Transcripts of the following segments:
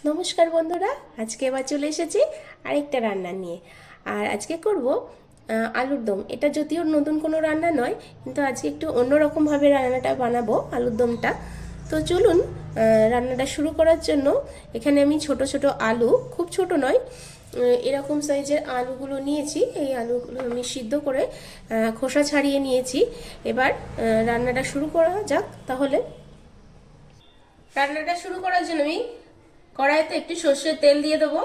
নমস্কার বন্ধুরা, আজকে আবার চলে এসেছি আরেকটা রান্না নিয়ে। আর আজকে করব আলুর দম। এটা যদিও নতুন কোনো রান্না নয়, কিন্তু আজকে একটু অন্যরকমভাবে রান্নাটা বানাবো, আলুর দমটা। তো চলুন রান্নাটা শুরু করার জন্য এখানে আমি ছোট ছোট আলু, খুব ছোট নয়, এরকম সাইজের আলুগুলো নিয়েছি। এই আলুগুলো আমি সিদ্ধ করে খোসা ছাড়িয়ে নিয়েছি। এবার রান্নাটা শুরু করা যাক তাহলে। রান্নাটা শুরু করার জন্য আমি কড়াইতে একটু সর্ষের তেল দিয়ে দেবো।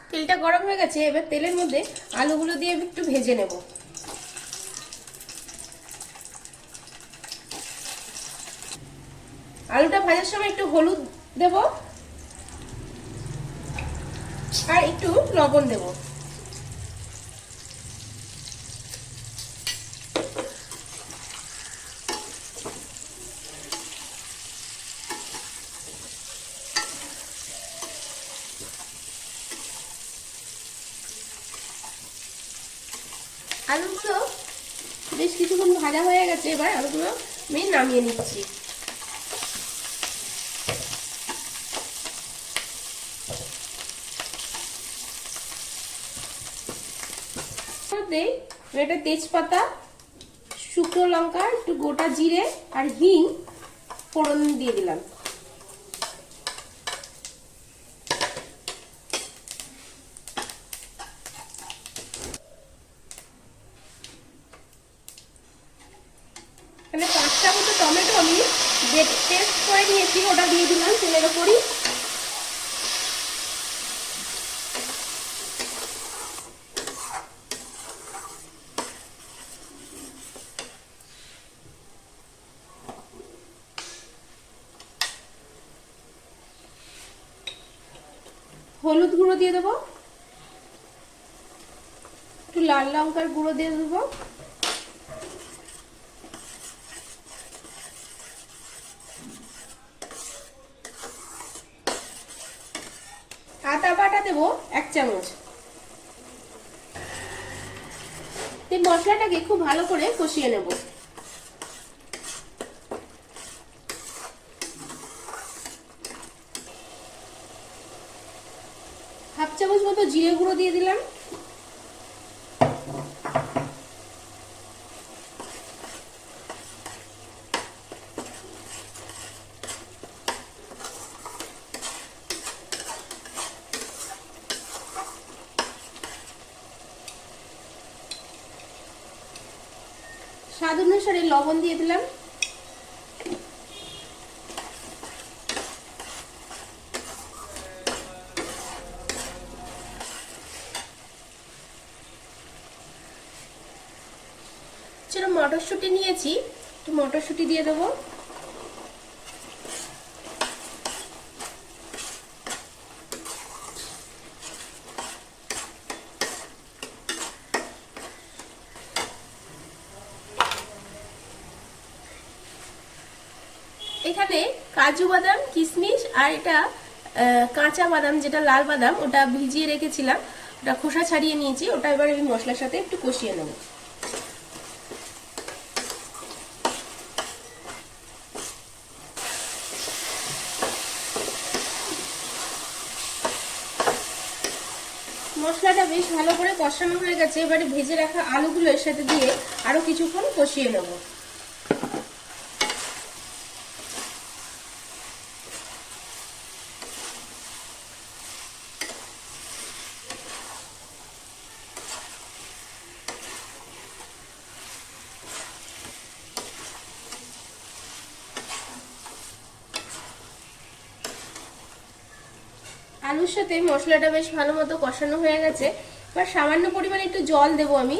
তেলটা গরম হয়ে গেছে, এবার তেলের মধ্যে আলুগুলো দিয়ে একটু ভেজে নেব। আলুটা ভাজার সময় একটু হলুদ দেব আর একটু লবণ দেব। আলুগুলো বেশ কিছুক্ষণ ভাজা হয়ে গেছে, এবার আলুগুলো আমি নামিয়ে নিচ্ছি। এটা তেজপাতা, শুকনো লঙ্কা, একটু গোটা জিরে আর হিং ফোড়ন দিয়ে দিলাম। এখানে 5টা মতো টমেটো আমি পেস্ট করে নিয়েছি, ওটা দিয়ে দিলাম তেলের ওপরই। হলুদ গুঁড়ো দিয়ে দেবো, একটু লাল লঙ্কার গুঁড়ো দিয়ে দেবো, আদা বাটা দেবো 1 চামচ। এই মশলাটাকে খুব ভালো করে কষিয়ে নেব। হাফ চামচ মতো জিরে গুঁড়ো দিয়ে দিলাম। স্বাদ অনুসারে লবণ দিয়ে দিলাম। ছোট মটরশুঁটি নিয়েছি, একটু মটরশুঁটি দিয়ে দেবো। এখানে কাজু বাদাম, কিশমিশ আর এটা কাঁচা বাদাম, যেটা লাল বাদাম, ওটা ভিজিয়ে রেখেছিলাম, ওটা খোসা ছাড়িয়ে নিয়েছি। ওটা এবার আমি মশলার সাথে একটু কষিয়ে নেব। মশলাটা বেশ ভালো করে কষানো হয়ে গেছে, এবারে ভেজে রাখা আলুগুলো এর সাথে দিয়ে আরো কিছুক্ষণ কষিয়ে নেব। আলুর সাথে মশলাটা বেশ ভালো মতো কষানো হয়ে গেছে, এবার সামান্য পরিমাণে একটু জল দেবো আমি।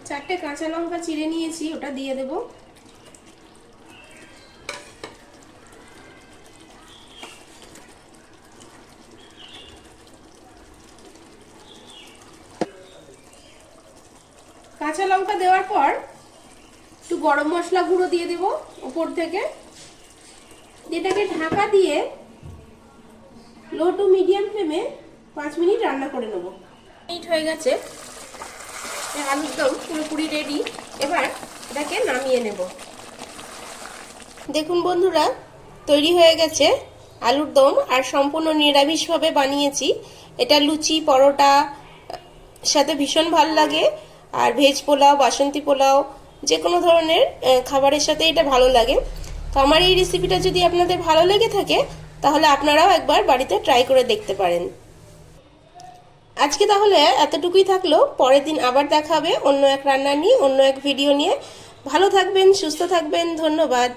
চারটে কাঁচা লঙ্কা চিড়ে নিয়েছি, ওটা দিয়ে দেবো। কাঁচা লঙ্কা দেওয়ার পর একটু গরম মশলা গুঁড়ো দিয়ে দেব উপর থেকে, যেটাকে ঢাকা দিয়ে লো টু মিডিয়াম ফ্লেমে 5 মিনিট রান্না করে নেব। মিনিট হয়ে গেছে, আলুর দম পুরোপুরি রেডি। এবার এটাকে নামিয়ে নেব। দেখুন বন্ধুরা, তৈরি হয়ে গেছে আলুর দম, আর সম্পূর্ণ নিরামিষভাবে বানিয়েছি। এটা লুচি পরোটা সাথে ভীষণ ভালো লাগে, আর ভেজ পোলাও, বাসন্তী পোলাও, যে কোনো ধরনের খাবারের সাথে এটা ভালো লাগে। তো আমার এই রেসিপিটা যদি আপনাদের ভালো লেগে থাকে তাহলে আপনারাও একবার বাড়িতে ট্রাই করে দেখতে পারেন। আজকে তাহলে এতটুকুই থাকলো, পরের দিন আবার দেখা হবে অন্য এক রান্না নিয়ে, অন্য এক ভিডিও নিয়ে। ভালো থাকবেন, সুস্থ থাকবেন, ধন্যবাদ।